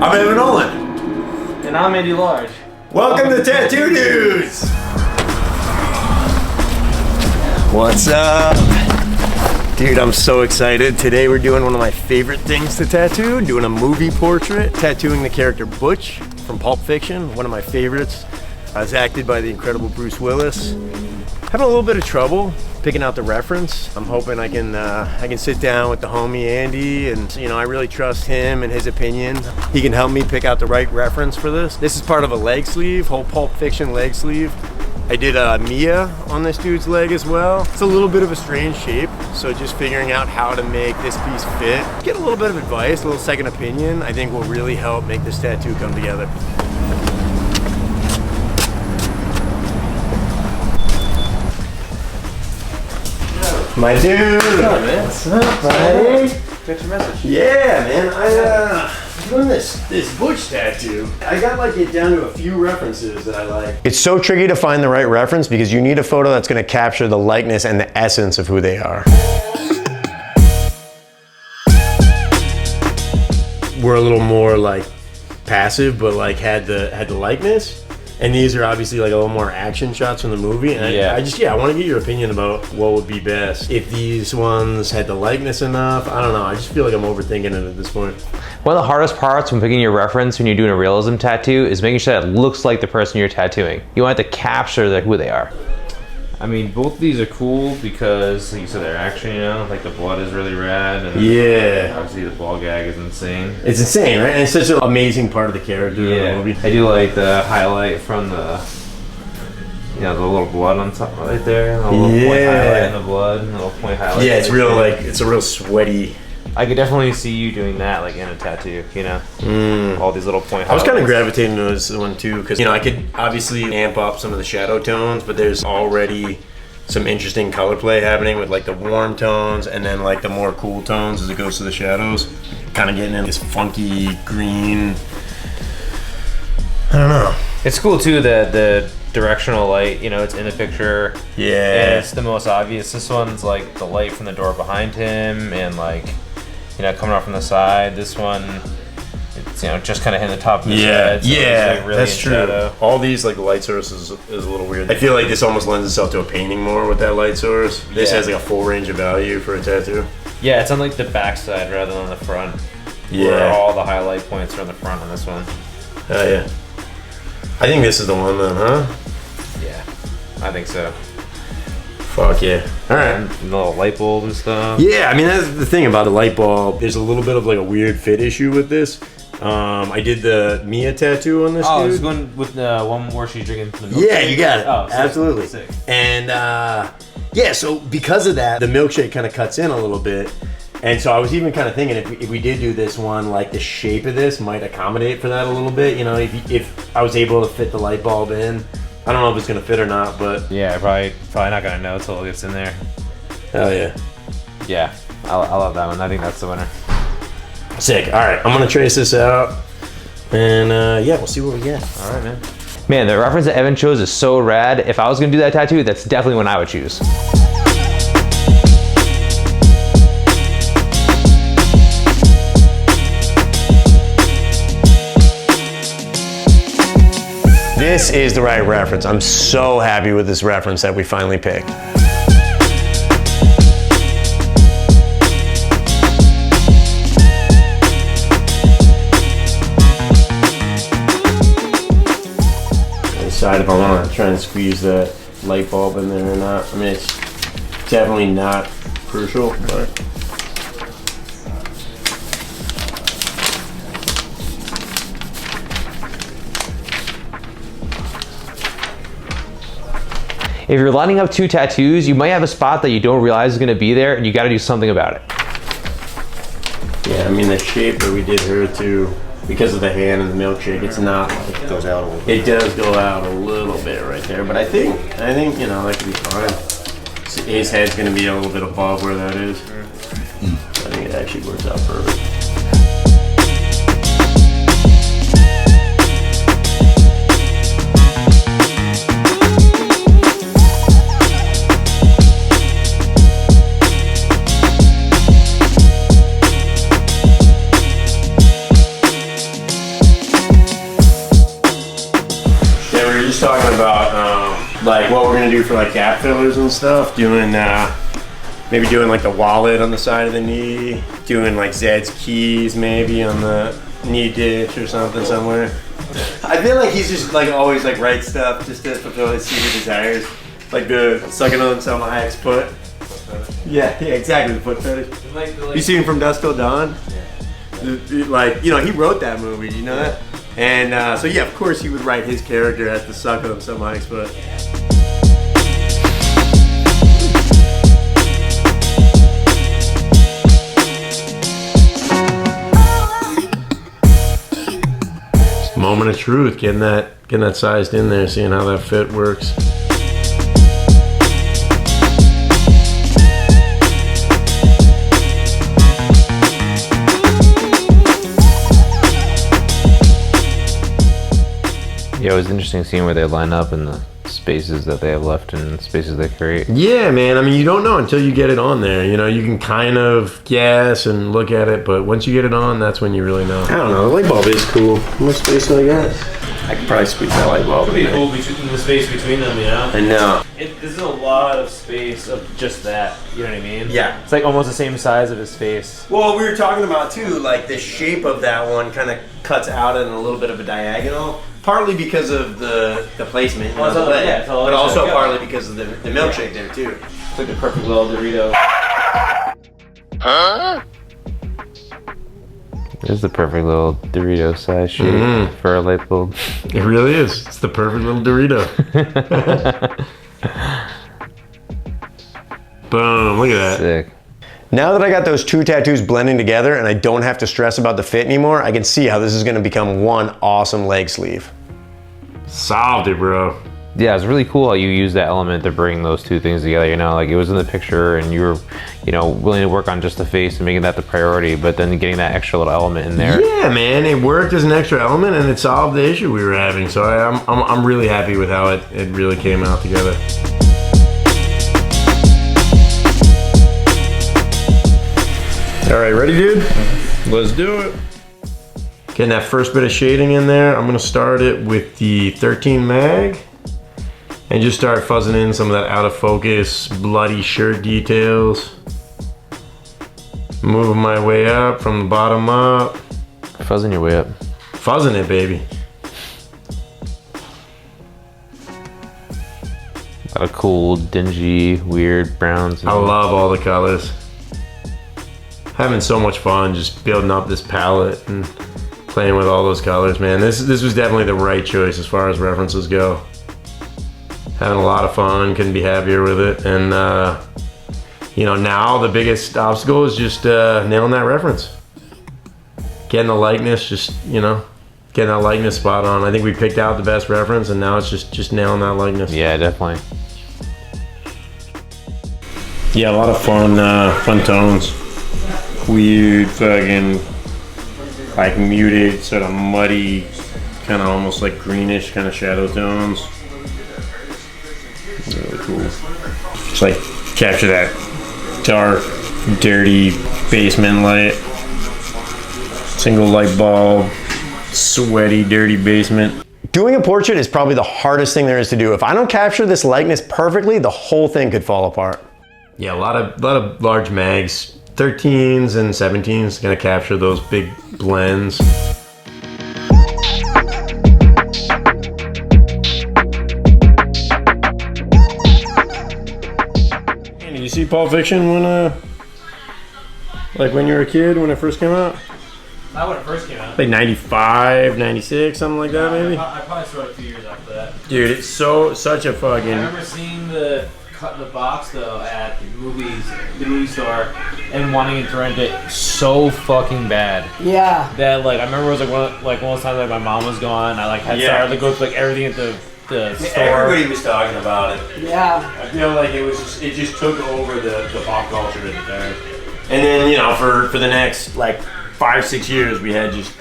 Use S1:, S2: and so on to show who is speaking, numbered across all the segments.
S1: I'm Evan Olin.
S2: And I'm Andy Large.
S1: Welcome to Tattoo News! What's up? Dude, I'm so excited. Today we're doing one of my favorite things to tattoo, doing a movie portrait, tattooing the character Butch from Pulp Fiction, one of my favorites. As acted by the incredible Bruce Willis. Having a little bit of trouble picking out the reference. I'm hoping I can sit down with the homie Andy, and I really trust him and his opinion. He can help me pick out the right reference for this. This is part of a leg sleeve, whole Pulp Fiction leg sleeve. I did a Mia on this dude's leg as well. It's a little bit of a strange shape, so just figuring out how to make this piece fit. Get a little bit of advice, a little second opinion, I think will really help make this tattoo come together. My dude!
S2: What's up, man?
S1: What's up, buddy?
S2: Check your message.
S1: Yeah, man. I'm doing this Butch tattoo. I got it down to a few references that I like. It's so tricky to find the right reference because you need a photo that's going to capture the likeness and the essence of who they are. We're a little more passive, but had the likeness. And these are obviously a little more action shots from the movie. And I want to get your opinion about what would be best. If these ones had the likeness enough, I don't know. I just feel like I'm overthinking it at this point.
S3: One of the hardest parts when picking your reference when you're doing a realism tattoo is making sure that it looks like the person you're tattooing. You want to capture who they are.
S2: I mean, both of these are cool because, like you said, they're action, the blood is really rad. And
S1: yeah.
S2: Obviously, the ball gag is insane.
S1: It's insane, right? And it's such an amazing part of the character in the movie.
S2: I do like the highlight from the little blood on top right there. The little point highlight in the blood. And the little point highlight.
S1: Yeah, it's real, it's a real sweaty.
S2: I could definitely see you doing that, in a tattoo, All these little point highlights.
S1: I was kind of gravitating to this one too, because, I could obviously amp up some of the shadow tones, but there's already some interesting color play happening with, the warm tones and then, the more cool tones as it goes to the shadows. Kind of getting in this funky green. I don't know.
S2: It's cool, too, that the directional light, it's in the picture.
S1: Yeah.
S2: And it's the most obvious. This one's, the light from the door behind him and, coming off from the side. This one, it's just kind of hitting the top of his head. So it's, really
S1: that's true.
S2: Shadow.
S1: All these the light source is a little weird. I feel like this almost lends itself to a painting more with that light source. This has a full range of value for a tattoo.
S2: Yeah, it's on the back side rather than the front.
S1: Yeah.
S2: Where all the highlight points are on the front on this one.
S1: Oh yeah. I think this is the one then, huh?
S2: Yeah, I think so.
S1: Fuck yeah. All right.
S2: And the little light bulb and stuff.
S1: Yeah, I mean, that's the thing about the light bulb. There's a little bit of a weird fit issue with this. I did the Mia tattoo on this dude.
S2: I was going with the one where she's drinking the milk.
S1: Yeah, you got it.
S2: Oh, sick.
S1: Absolutely.
S2: Sick.
S1: And so because of that, the milkshake kind of cuts in a little bit. And so I was even kind of thinking if we did do this one, the shape of this might accommodate for that a little bit. If I was able to fit the light bulb in. I don't know if it's gonna fit or not, but
S2: yeah, probably not gonna know until it gets in there.
S1: Hell yeah.
S2: Yeah, I love that one. I think that's the winner.
S1: Sick. All right, I'm gonna trace this out, and we'll see what we get.
S2: All right, man.
S3: Man, the reference that Evan chose is so rad. If I was gonna do that tattoo, that's definitely one I would choose.
S1: This is the right reference. I'm so happy with this reference that we finally picked. Decide if I want to try and squeeze that light bulb in there or not. I mean, it's definitely not crucial, but.
S3: If you're lining up two tattoos, you might have a spot that you don't realize is gonna be there and you gotta do something about it.
S1: Yeah, I mean the shape that we did her too, because of the hand and the milkshake, it's not. It goes out a little bit. It does go out a little bit right there, but I think that could be fine. His head's gonna be a little bit above where that is. I think it actually works out perfect. like what we're gonna do for like gap fillers and stuff. Doing maybe doing like the wallet on the side of the knee. Doing like Zed's keys maybe on the knee ditch or something somewhere. I feel like he's just like always like writes stuff just to fulfill his secret desires. Like the sucking on Selma Hayek's foot. Yeah, exactly, the foot fetish. You seen From Dusk Till Dawn? Yeah. Like, you know, he wrote that movie, you know that? And so yeah, of course he would write his character as the suck on Selma Hayek's foot. Moment of truth, getting that sized in there, seeing how that fit works.
S3: Yeah, it was interesting seeing where they line up and the spaces that they have left and spaces they create.
S1: Yeah, man. I mean, you don't know until you get it on there. You know, you can kind of guess and look at it, but once you get it on, that's when you really know. I don't know. The light bulb is cool. How much space do I got? I could probably squeeze that light bulb.
S2: It'd be cool between the space between them, you know?
S1: I know.
S2: This is a lot of space of just that. You know what I mean?
S1: Yeah.
S2: It's like almost the same size of his face.
S1: Well, we were talking about too, like the shape of that one kind of cuts out in a little bit of a diagonal. Partly because of the placement, you know, the leg, but also partly because of the milkshake there too.
S2: It's like the perfect little Dorito.
S3: Huh? It is the perfect little Dorito size shape for a light bulb.
S1: It really is. It's the perfect little Dorito. Boom, look at that.
S3: Sick.
S1: Now that I got those two tattoos blending together and I don't have to stress about the fit anymore, I can see how this is gonna become one awesome leg sleeve. Solved it, bro.
S3: Yeah, it's really cool how you use that element to bring those two things together. You know, like it was in the picture and you were, you know, willing to work on just the face and making that the priority, but then getting that extra little element in there.
S1: Yeah, man, it worked as an extra element and it solved the issue we were having. So I'm really happy with how it really came out together. All right, ready, dude? Let's do it. Getting that first bit of shading in there. I'm gonna start it with the 13 mag and just start fuzzing in some of that out of focus, bloody shirt details. Moving my way up from the bottom up.
S3: Fuzzing your way up.
S1: Fuzzing it, baby.
S3: A lot of cool, dingy, weird browns.
S1: I love all the colors. Having so much fun just building up this palette and playing with all those colors, man. This was definitely the right choice as far as references go. Having a lot of fun, couldn't be happier with it. And you know, now the biggest obstacle is just nailing that reference. Getting the likeness, just, you know, getting that likeness spot on. I think we picked out the best reference and now it's just nailing that likeness.
S3: Yeah, definitely.
S1: Yeah, a lot of fun tones. Weird fucking like muted, sort of muddy, kind of almost like greenish kind of shadow tones. Really cool. Just like capture that dark, dirty basement light. Single light bulb, sweaty, dirty basement. Doing a portrait is probably the hardest thing there is to do. If I don't capture this likeness perfectly, the whole thing could fall apart. Yeah, a lot of large mags. 13s and 17s gonna capture those big blends. Hey, did you see Pulp Fiction when like when you were a kid, when it first came out?
S2: Not when it first came out.
S1: Like 95, 96, something like that maybe?
S2: I probably saw it a few years after that.
S1: Dude, it's such a fucking...
S2: I remember seeing the box though at the movie store and wanting to rent it so fucking bad.
S4: Yeah.
S2: That like I remember it was like one of those times like my mom was gone. I like had started to go through like everything at the store.
S1: Everybody was talking about it.
S4: Yeah.
S1: I feel like it just took over the pop culture at the time. And then, you know, for the next like 5-6 years we had just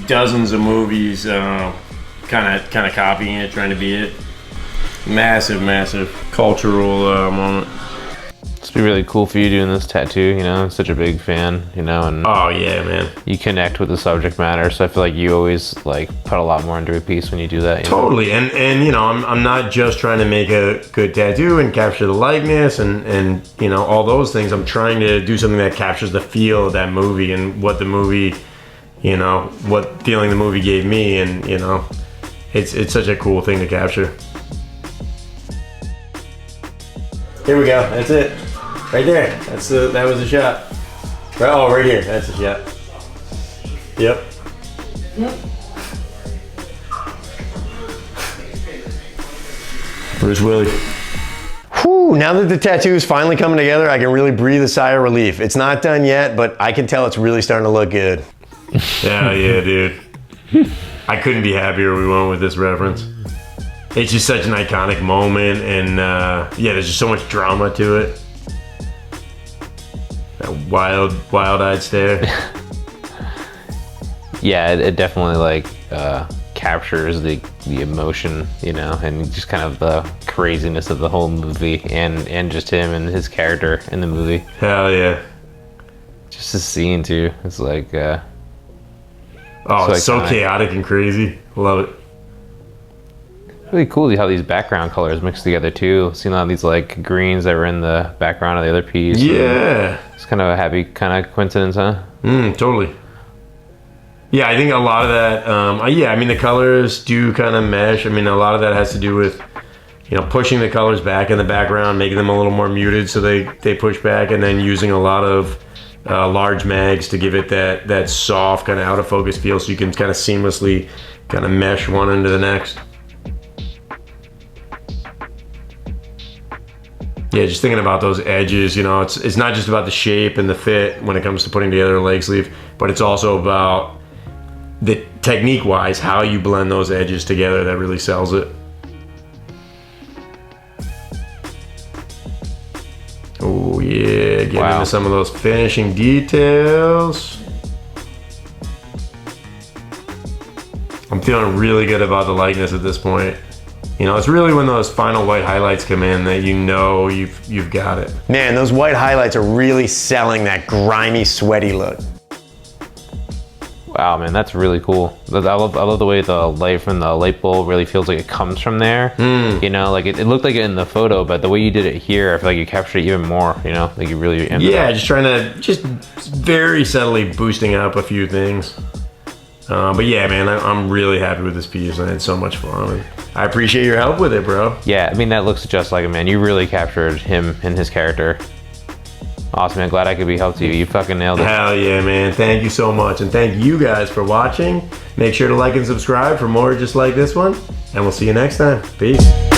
S1: dozens of movies kind of copying it, trying to be it. Massive cultural moment.
S3: It's be really cool for you doing this tattoo, you know. I'm such a big fan, you know, and
S1: Oh yeah, man.
S3: you connect with the subject matter, so I feel like you always like put a lot more into a piece when you do that. You know?
S1: Totally, and you know, I'm not just trying to make a good tattoo and capture the likeness and you know all those things. I'm trying to do something that captures the feel of that movie and what the movie, you know, what feeling the movie gave me, and you know, it's such a cool thing to capture. Here we go. That's it. Right there. That was the shot. Right, oh, right here. That's the shot. Yep. Bruce Willis. Whew, now that the tattoo is finally coming together, I can really breathe a sigh of relief. It's not done yet, but I can tell it's really starting to look good. Yeah, dude. I couldn't be happier we went with this reference. It's just such an iconic moment, and yeah, there's just so much drama to it. That wild-eyed stare.
S3: Yeah, it definitely like captures the emotion, you know, and just kind of the craziness of the whole movie, and just him and his character in the movie.
S1: Hell yeah.
S3: Just the scene too. It's like
S1: oh, it's so
S3: iconic.
S1: chaotic and crazy. Love it.
S3: Really cool how these background colors mix together too. Seeing all these like greens that were in the background of the other piece.
S1: Yeah.
S3: It's kind of a happy kind of coincidence, huh?
S1: Totally. Yeah, I think a lot of that, yeah, I mean, the colors do kind of mesh. I mean, a lot of that has to do with, you know, pushing the colors back in the background, making them a little more muted so they push back, and then using a lot of large mags to give it that soft kind of out of focus feel, so you can kind of seamlessly kind of mesh one into the next. Yeah, just thinking about those edges, you know, it's not just about the shape and the fit when it comes to putting together a leg sleeve, but it's also about the technique-wise, how you blend those edges together that really sells it. Oh yeah, getting into some of those finishing details. I'm feeling really good about the likeness at this point. You know, it's really when those final white highlights come in that you know you've got it. Man, those white highlights are really selling that grimy, sweaty look.
S3: Wow, man, that's really cool. I love the way the light from the light bulb really feels like it comes from there. You know, like it looked like it in the photo, but the way you did it here, I feel like you captured it even more. You know, like you really.
S1: Yeah, just trying to very subtly boosting up a few things. But yeah, man, I'm really happy with this piece. I had so much fun. I appreciate your help with it, bro.
S3: Yeah, I mean, that looks just like him, man. You really captured him and his character. Awesome, man. Glad I could be helped you. You fucking nailed it.
S1: Hell yeah, man. Thank you so much. And thank you guys for watching. Make sure to like and subscribe for more just like this one. And we'll see you next time. Peace.